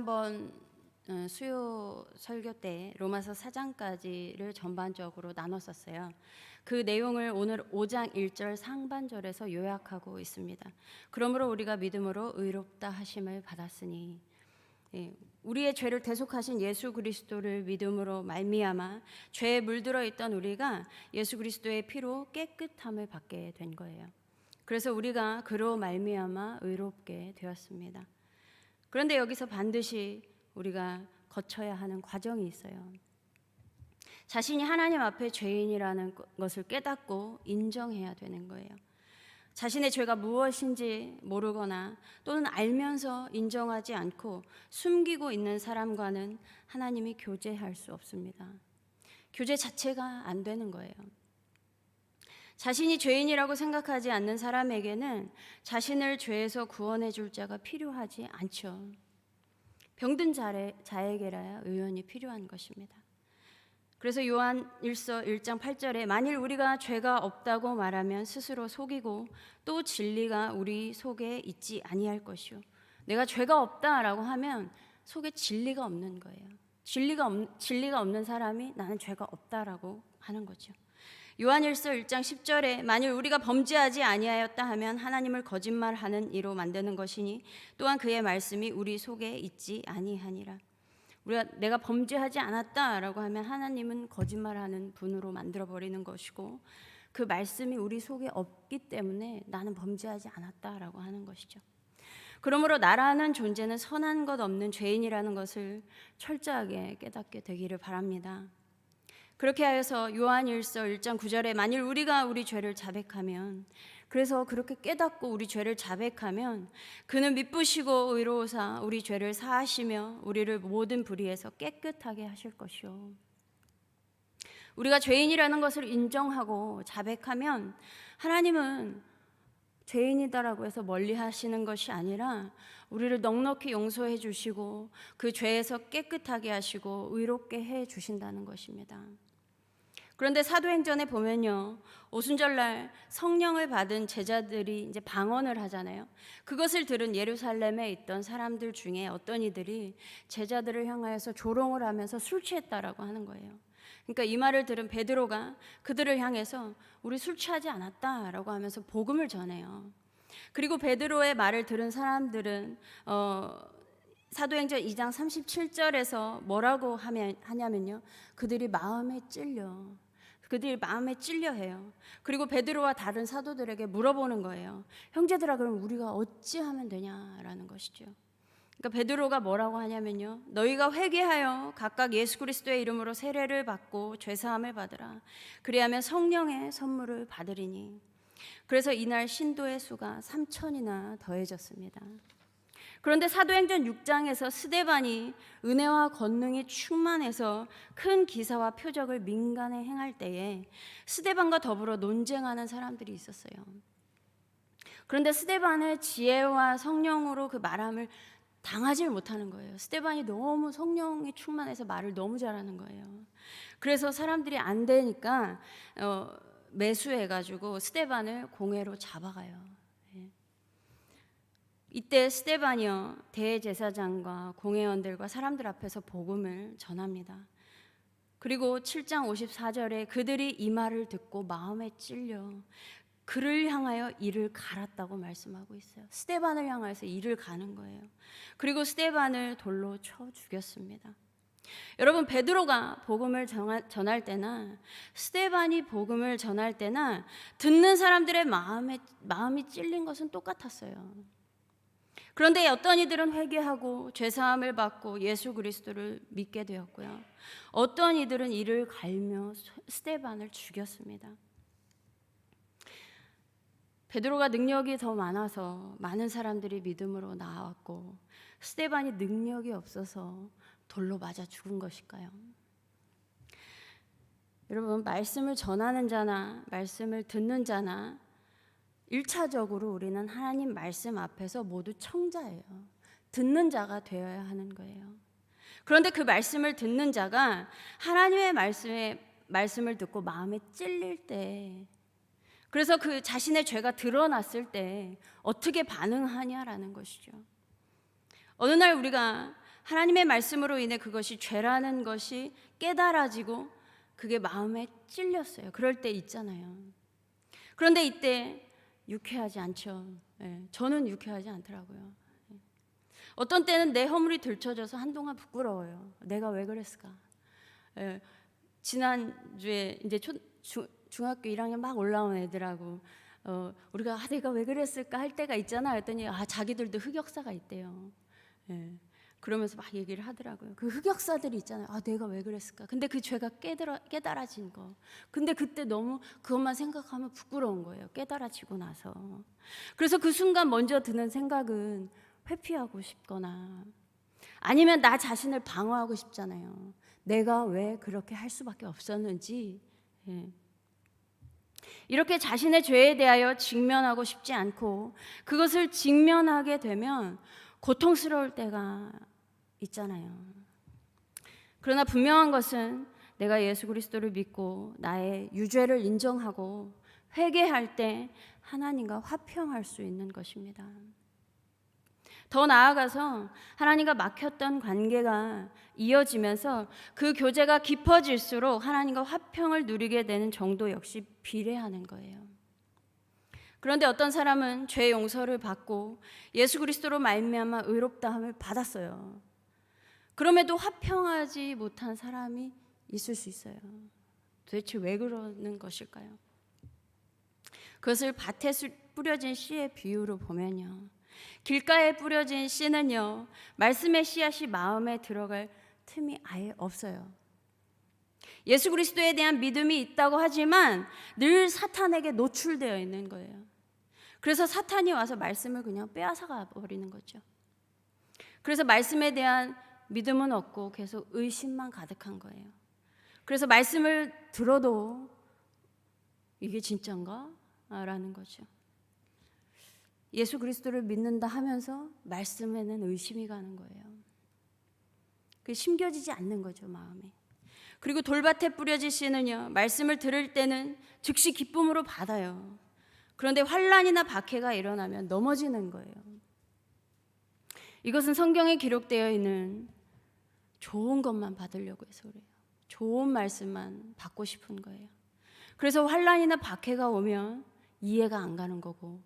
지난번 수요 설교 때 로마서 4장까지를 전반적으로 나눴었어요. 그 내용을 오늘 5장 1절 상반절에서 요약하고 있습니다. 그러므로 우리가 믿음으로 의롭다 하심을 받았으니, 우리의 죄를 대속하신 예수 그리스도를 믿음으로 말미암아 죄에 물들어 있던 우리가 예수 그리스도의 피로 깨끗함을 받게 된 거예요. 그래서 우리가 그로 말미암아 의롭게 되었습니다. 그런데 여기서 반드시 우리가 거쳐야 하는 과정이 있어요. 자신이 하나님 앞에 죄인이라는 것을 깨닫고 인정해야 되는 거예요. 자신의 죄가 무엇인지 모르거나 또는 알면서 인정하지 않고 숨기고 있는 사람과는 하나님이 교제할 수 없습니다. 교제 자체가 안 되는 거예요. 자신이 죄인이라고 생각하지 않는 사람에게는 자신을 죄에서 구원해 줄 자가 필요하지 않죠. 병든 자에게라야 의원이 필요한 것입니다. 그래서 요한 1서 1장 8절에 만일 우리가 죄가 없다고 말하면 스스로 속이고 또 진리가 우리 속에 있지 아니할 것이요. 내가 죄가 없다라고 하면 속에 진리가 없는 거예요. 진리가 없는 사람이 나는 죄가 없다라고 하는 거죠. 요한일서 1장 10절에 만일 우리가 범죄하지 아니하였다 하면 하나님을 거짓말하는 이로 만드는 것이니 또한 그의 말씀이 우리 속에 있지 아니하니라. 내가 범죄하지 않았다라고 하면 하나님은 거짓말하는 분으로 만들어버리는 것이고 그 말씀이 우리 속에 없기 때문에 나는 범죄하지 않았다라고 하는 것이죠. 그러므로 나라는 존재는 선한 것 없는 죄인이라는 것을 철저하게 깨닫게 되기를 바랍니다. 그렇게 하여서 요한일서 1장 9절에 만일 우리가 우리 죄를 자백하면, 그래서 그렇게 깨닫고 우리 죄를 자백하면 그는 미쁘시고 의로우사 우리 죄를 사하시며 우리를 모든 불의에서 깨끗하게 하실 것이요. 우리가 죄인이라는 것을 인정하고 자백하면 하나님은 죄인이다라고 해서 멀리 하시는 것이 아니라 우리를 넉넉히 용서해 주시고 그 죄에서 깨끗하게 하시고 의롭게 해 주신다는 것입니다. 그런데 사도행전에 보면요, 오순절날 성령을 받은 제자들이 이제 방언을 하잖아요. 그것을 들은 예루살렘에 있던 사람들 중에 어떤 이들이 제자들을 향하여서 조롱을 하면서 술 취했다라고 하는 거예요. 그러니까 이 말을 들은 베드로가 그들을 향해서 우리 술 취하지 않았다라고 하면서 복음을 전해요. 그리고 베드로의 말을 들은 사람들은 사도행전 2장 37절에서 뭐라고 하냐면요, 그들이 마음에 찔려 해요. 그리고 베드로와 다른 사도들에게 물어보는 거예요. 형제들아, 그럼 우리가 어찌하면 되냐라는 것이죠. 그러니까 베드로가 뭐라고 하냐면요, 너희가 회개하여 각각 예수 그리스도의 이름으로 세례를 받고 죄사함을 받으라. 그리하면 성령의 선물을 받으리니. 그래서 이날 신도의 수가 3,000이나 더해졌습니다. 그런데 사도행전 6장에서 스데반이 은혜와 권능이 충만해서 큰 기사와 표적을 민간에 행할 때에 스데반과 더불어 논쟁하는 사람들이 있었어요. 그런데 스데반의 지혜와 성령으로 그 말함을 당하지 못하는 거예요. 스데반이 너무 성령이 충만해서 말을 너무 잘하는 거예요. 그래서 사람들이 안 되니까 매수해가지고 스데반을 공회로 잡아가요. 이때 스데반이요, 대제사장과 공회원들과 사람들 앞에서 복음을 전합니다. 그리고 7장 54절에 그들이 이 말을 듣고 마음에 찔려 그를 향하여 이를 갈았다고 말씀하고 있어요. 스데반을 향해서 이를 가는 거예요. 그리고 스데반을 돌로 쳐 죽였습니다. 여러분, 베드로가 복음을 전할 때나 스데반이 복음을 전할 때나 듣는 사람들의 마음이 찔린 것은 똑같았어요. 그런데 어떤 이들은 회개하고 죄사함을 받고 예수 그리스도를 믿게 되었고요, 어떤 이들은 이를 갈며 스데반을 죽였습니다. 베드로가 능력이 더 많아서 많은 사람들이 믿음으로 나왔고 스데반이 능력이 없어서 돌로 맞아 죽은 것일까요? 여러분, 말씀을 전하는 자나 말씀을 듣는 자나 1차적으로 우리는 하나님 말씀 앞에서 모두 청자예요. 듣는 자가 되어야 하는 거예요. 그런데 그 말씀을 듣는 자가 하나님의 말씀을 듣고 마음에 찔릴 때, 그래서 그 자신의 죄가 드러났을 때 어떻게 반응하냐라는 것이죠. 어느 날 우리가 하나님의 말씀으로 인해 그것이 죄라는 것이 깨달아지고 그게 마음에 찔렸어요. 그럴 때 있잖아요. 그런데 이때 유쾌하지 않죠. 저는 유쾌하지 않더라고요. 어떤 때는 내 허물이 들춰져서 한동안 부끄러워요. 내가 왜 그랬을까? 지난주에 이제 중학교 1학년 막 올라온 애들하고 우리가 내가 왜 그랬을까 할 때가 있잖아. 했더니 자기들도 흑역사가 있대요. 그러면서 막 얘기를 하더라고요. 그 흑역사들이 있잖아요. 내가 왜 그랬을까? 근데 그 죄가 깨달아진 거. 근데 그때 너무 그것만 생각하면 부끄러운 거예요. 깨달아지고 나서. 그래서 그 순간 먼저 드는 생각은 회피하고 싶거나 아니면 나 자신을 방어하고 싶잖아요. 내가 왜 그렇게 할 수밖에 없었는지. 이렇게 자신의 죄에 대하여 직면하고 싶지 않고 그것을 직면하게 되면 고통스러울 때가 있잖아요. 그러나 분명한 것은 내가 예수 그리스도를 믿고 나의 유죄를 인정하고 회개할 때 하나님과 화평할 수 있는 것입니다. 더 나아가서 하나님과 막혔던 관계가 이어지면서 그 교제가 깊어질수록 하나님과 화평을 누리게 되는 정도 역시 비례하는 거예요. 그런데 어떤 사람은 죄 용서를 받고 예수 그리스도로 말미암아 의롭다함을 받았어요. 그럼에도 화평하지 못한 사람이 있을 수 있어요. 도대체 왜 그러는 것일까요? 그것을 밭에 뿌려진 씨의 비유로 보면요, 길가에 뿌려진 씨는요, 말씀의 씨앗이 마음에 들어갈 틈이 아예 없어요. 예수 그리스도에 대한 믿음이 있다고 하지만 늘 사탄에게 노출되어 있는 거예요. 그래서 사탄이 와서 말씀을 그냥 빼앗아가 버리는 거죠. 그래서 말씀에 대한 믿음은 없고 계속 의심만 가득한 거예요. 그래서 말씀을 들어도 이게 진짠가? 라는 거죠. 예수 그리스도를 믿는다 하면서 말씀에는 의심이 가는 거예요. 그게 심겨지지 않는 거죠, 마음에. 그리고 돌밭에 뿌려진 씨는요, 말씀을 들을 때는 즉시 기쁨으로 받아요. 그런데 환난이나 박해가 일어나면 넘어지는 거예요. 이것은 성경에 기록되어 있는 좋은 것만 받으려고 해서 그래요. 좋은 말씀만 받고 싶은 거예요. 그래서 환난이나 박해가 오면 이해가 안 가는 거고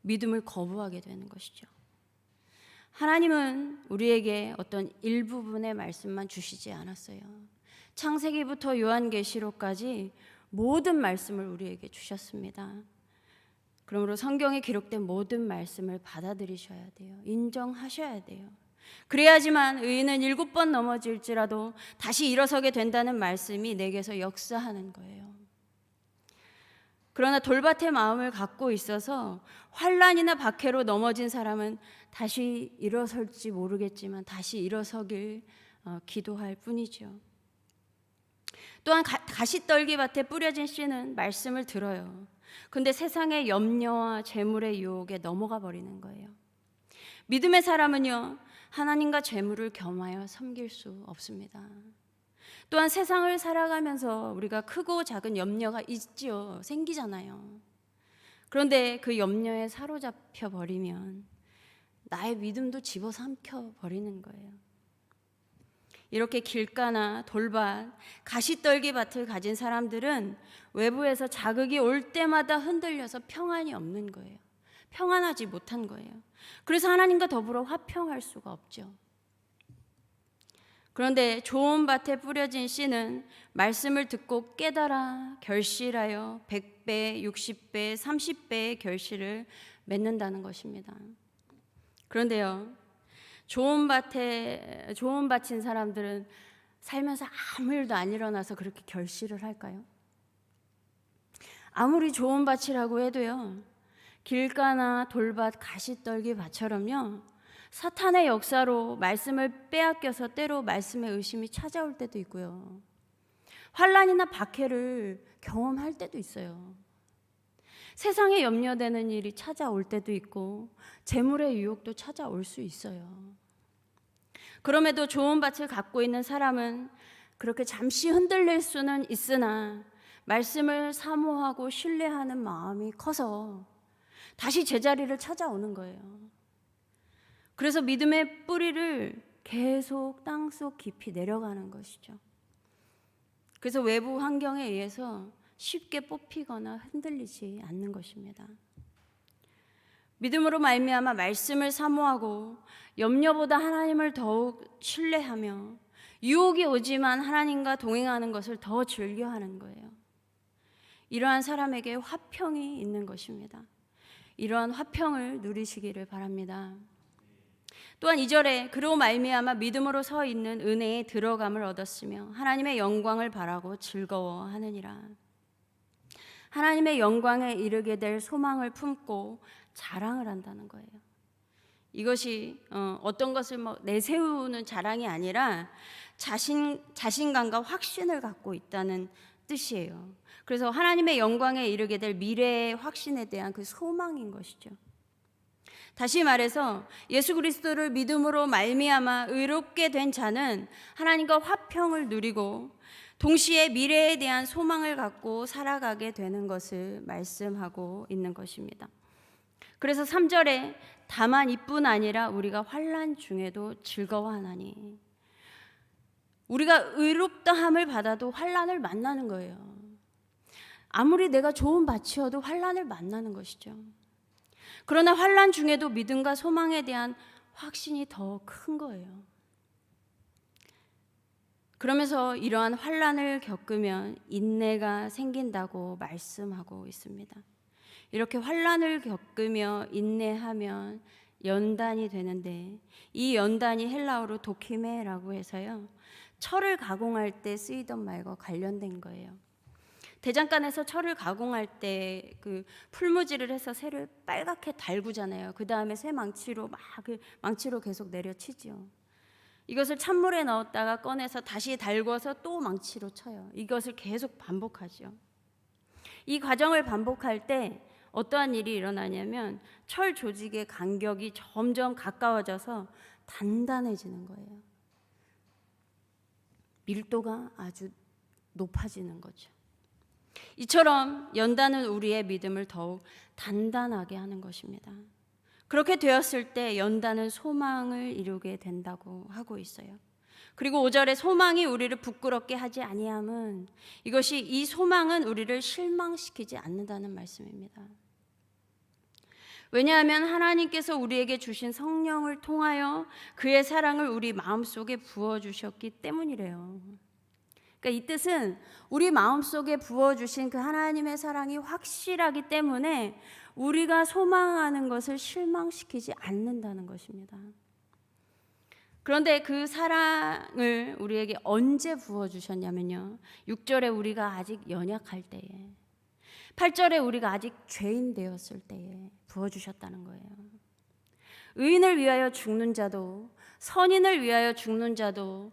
믿음을 거부하게 되는 것이죠. 하나님은 우리에게 어떤 일부분의 말씀만 주시지 않았어요. 창세기부터 요한계시록까지 모든 말씀을 우리에게 주셨습니다. 그러므로 성경에 기록된 모든 말씀을 받아들이셔야 돼요. 인정하셔야 돼요. 그래야지만 의인은 7번 넘어질지라도 다시 일어서게 된다는 말씀이 내게서 역사하는 거예요. 그러나 돌밭의 마음을 갖고 있어서 환난이나 박해로 넘어진 사람은 다시 일어설지 모르겠지만 다시 일어서길 기도할 뿐이죠. 또한 가시떨기밭에 뿌려진 씨는 말씀을 들어요. 근데 세상의 염려와 재물의 유혹에 넘어가 버리는 거예요. 믿음의 사람은요, 하나님과 재물을 겸하여 섬길 수 없습니다. 또한 세상을 살아가면서 우리가 크고 작은 염려가 있죠. 생기잖아요. 그런데 그 염려에 사로잡혀 버리면 나의 믿음도 집어삼켜 버리는 거예요. 이렇게 길가나 돌밭, 가시떨기 밭을 가진 사람들은 외부에서 자극이 올 때마다 흔들려서 평안이 없는 거예요. 평안하지 못한 거예요. 그래서 하나님과 더불어 화평할 수가 없죠. 그런데 좋은 밭에 뿌려진 씨는 말씀을 듣고 깨달아 결실하여 100배, 60배, 30배의 결실을 맺는다는 것입니다. 그런데요, 좋은 밭인 사람들은 살면서 아무 일도 안 일어나서 그렇게 결실을 할까요? 아무리 좋은 밭이라고 해도요, 길가나 돌밭, 가시떨기 밭처럼요, 사탄의 역사로 말씀을 빼앗겨서 때로 말씀의 의심이 찾아올 때도 있고요, 환난이나 박해를 경험할 때도 있어요. 세상에 염려되는 일이 찾아올 때도 있고 재물의 유혹도 찾아올 수 있어요. 그럼에도 좋은 밭을 갖고 있는 사람은 그렇게 잠시 흔들릴 수는 있으나 말씀을 사모하고 신뢰하는 마음이 커서 다시 제자리를 찾아오는 거예요. 그래서 믿음의 뿌리를 계속 땅속 깊이 내려가는 것이죠. 그래서 외부 환경에 의해서 쉽게 뽑히거나 흔들리지 않는 것입니다. 믿음으로 말미암아 말씀을 사모하고 염려보다 하나님을 더욱 신뢰하며 유혹이 오지만 하나님과 동행하는 것을 더 즐겨하는 거예요. 이러한 사람에게 화평이 있는 것입니다. 이러한 화평을 누리시기를 바랍니다. 또한 2절에 그로 말미암아 믿음으로 서 있는 은혜에 들어감을 얻었으며 하나님의 영광을 바라고 즐거워하느니라. 하나님의 영광에 이르게 될 소망을 품고 자랑을 한다는 거예요. 이것이 어떤 것을 내세우는 자랑이 아니라 자신감과 확신을 갖고 있다는 뜻이에요. 그래서 하나님의 영광에 이르게 될 미래의 확신에 대한 그 소망인 것이죠. 다시 말해서 예수 그리스도를 믿음으로 말미암아 의롭게 된 자는 하나님과 화평을 누리고 동시에 미래에 대한 소망을 갖고 살아가게 되는 것을 말씀하고 있는 것입니다. 그래서 3절에 다만 이뿐 아니라 우리가 환난 중에도 즐거워하나니, 우리가 의롭다함을 받아도 환난을 만나는 거예요. 아무리 내가 좋은 밭이어도 환난을 만나는 것이죠. 그러나 환난 중에도 믿음과 소망에 대한 확신이 더 큰 거예요. 그러면서 이러한 환난을 겪으면 인내가 생긴다고 말씀하고 있습니다. 이렇게 환난을 겪으며 인내하면 연단이 되는데, 이 연단이 헬라어로 도키메라고 해서요, 철을 가공할 때 쓰이던 말과 관련된 거예요. 대장간에서 철을 가공할 때 그 풀무질을 해서 쇠를 빨갛게 달구잖아요. 그 다음에 쇠 망치로 망치로 계속 내려치죠. 이것을 찬물에 넣었다가 꺼내서 다시 달궈서 또 망치로 쳐요. 이것을 계속 반복하죠. 이 과정을 반복할 때 어떠한 일이 일어나냐면 철 조직의 간격이 점점 가까워져서 단단해지는 거예요. 밀도가 아주 높아지는 거죠. 이처럼 연단은 우리의 믿음을 더욱 단단하게 하는 것입니다. 그렇게 되었을 때 연단은 소망을 이루게 된다고 하고 있어요. 그리고 5절에 소망이 우리를 부끄럽게 하지 아니함은, 이것이 이 소망은 우리를 실망시키지 않는다는 말씀입니다. 왜냐하면 하나님께서 우리에게 주신 성령을 통하여 그의 사랑을 우리 마음속에 부어주셨기 때문이래요. 그러니까 이 뜻은 우리 마음속에 부어주신 그 하나님의 사랑이 확실하기 때문에 우리가 소망하는 것을 실망시키지 않는다는 것입니다. 그런데 그 사랑을 우리에게 언제 부어주셨냐면요, 6절에 우리가 아직 연약할 때에, 8절에 우리가 아직 죄인 되었을 때에 부어주셨다는 거예요. 의인을 위하여 죽는 자도 선인을 위하여 죽는 자도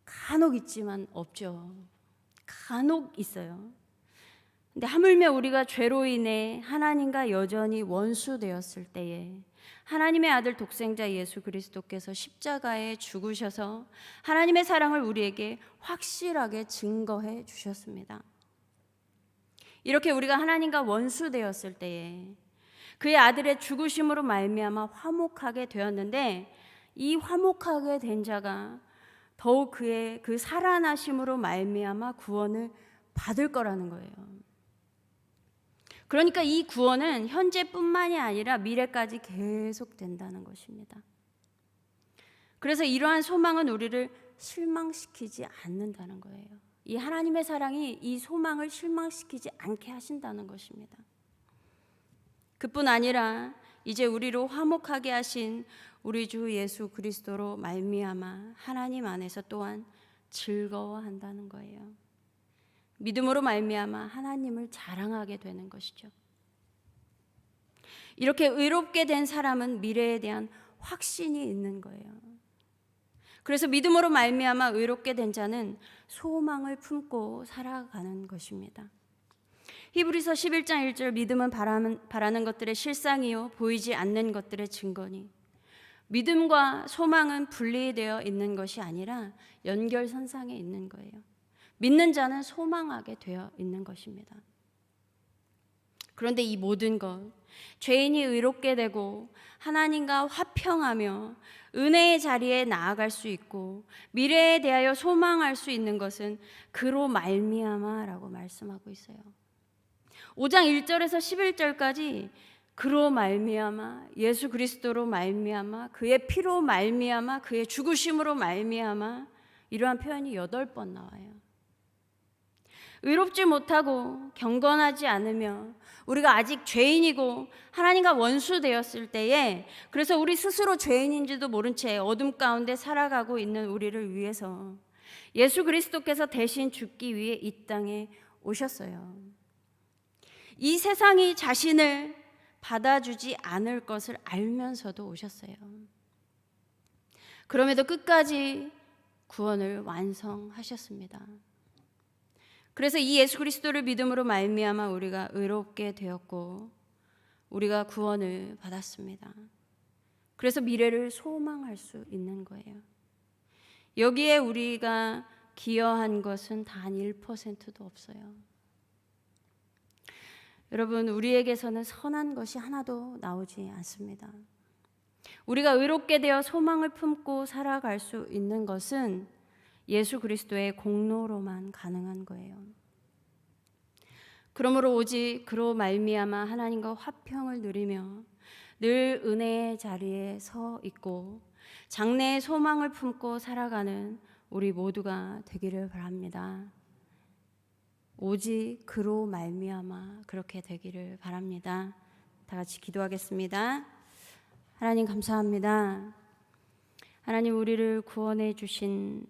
간혹 있지만 없죠. 간혹 있어요. 근데 하물며 우리가 죄로 인해 하나님과 여전히 원수 되었을 때에 하나님의 아들 독생자 예수 그리스도께서 십자가에 죽으셔서 하나님의 사랑을 우리에게 확실하게 증거해 주셨습니다. 이렇게 우리가 하나님과 원수 되었을 때에 그의 아들의 죽으심으로 말미암아 화목하게 되었는데, 이 화목하게 된 자가 더욱 그의 그 살아나심으로 말미암아 구원을 받을 거라는 거예요. 그러니까 이 구원은 현재뿐만이 아니라 미래까지 계속 된다는 것입니다. 그래서 이러한 소망은 우리를 실망시키지 않는다는 거예요. 이 하나님의 사랑이 이 소망을 실망시키지 않게 하신다는 것입니다. 그뿐 아니라 이제 우리로 화목하게 하신 우리 주 예수 그리스도로 말미암아 하나님 안에서 또한 즐거워한다는 거예요. 믿음으로 말미암아 하나님을 자랑하게 되는 것이죠. 이렇게 의롭게 된 사람은 미래에 대한 확신이 있는 거예요. 그래서 믿음으로 말미암아 의롭게 된 자는 소망을 품고 살아가는 것입니다. 히브리서 11장 1절, 믿음은 바라는 것들의 실상이요 보이지 않는 것들의 증거니. 믿음과 소망은 분리되어 있는 것이 아니라 연결선상에 있는 거예요. 믿는 자는 소망하게 되어 있는 것입니다. 그런데 이 모든 것, 죄인이 의롭게 되고 하나님과 화평하며 은혜의 자리에 나아갈 수 있고 미래에 대하여 소망할 수 있는 것은 그로 말미암아라고 말씀하고 있어요. 5장 1절에서 11절까지 그로 말미암아, 예수 그리스도로 말미암아, 그의 피로 말미암아, 그의 죽으심으로 말미암아, 이러한 표현이 8번 나와요. 의롭지 못하고 경건하지 않으며 우리가 아직 죄인이고 하나님과 원수되었을 때에, 그래서 우리 스스로 죄인인지도 모른 채 어둠 가운데 살아가고 있는 우리를 위해서 예수 그리스도께서 대신 죽기 위해 이 땅에 오셨어요. 이 세상이 자신을 받아주지 않을 것을 알면서도 오셨어요. 그럼에도 끝까지 구원을 완성하셨습니다. 그래서 이 예수 그리스도를 믿음으로 말미암아 우리가 의롭게 되었고 우리가 구원을 받았습니다. 그래서 미래를 소망할 수 있는 거예요. 여기에 우리가 기여한 것은 단 1%도 없어요. 여러분, 우리에게서는 선한 것이 하나도 나오지 않습니다. 우리가 의롭게 되어 소망을 품고 살아갈 수 있는 것은 예수 그리스도의 공로로만 가능한 거예요. 그러므로 오직 그로 말미암아 하나님과 화평을 누리며 늘 은혜의 자리에 서 있고 장래의 소망을 품고 살아가는 우리 모두가 되기를 바랍니다. 오직 그로 말미암아 그렇게 되기를 바랍니다. 다 같이 기도하겠습니다. 하나님 감사합니다. 하나님, 우리를 구원해 주신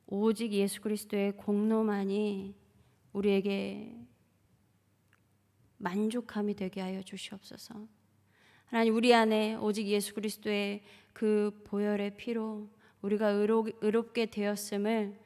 오직 예수 그리스도의 공로만이 우리에게 만족함이 되게 하여 주시옵소서. 하나님, 우리 안에 오직 예수 그리스도의 그 보혈의 피로 우리가 의롭게 되었음을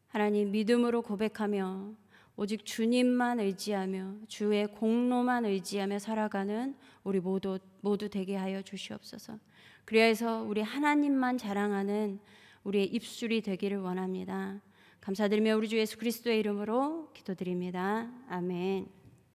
하나님 믿음으로 고백하며 오직 주님만 의지하며 주의 공로만 의지하며 살아가는 우리 모두 되게 하여 주시옵소서. 그래서 우리 하나님만 자랑하는 우리의 입술이 되기를 원합니다. 감사드리며 우리 주 예수 그리스도의 이름으로 기도드립니다. 아멘.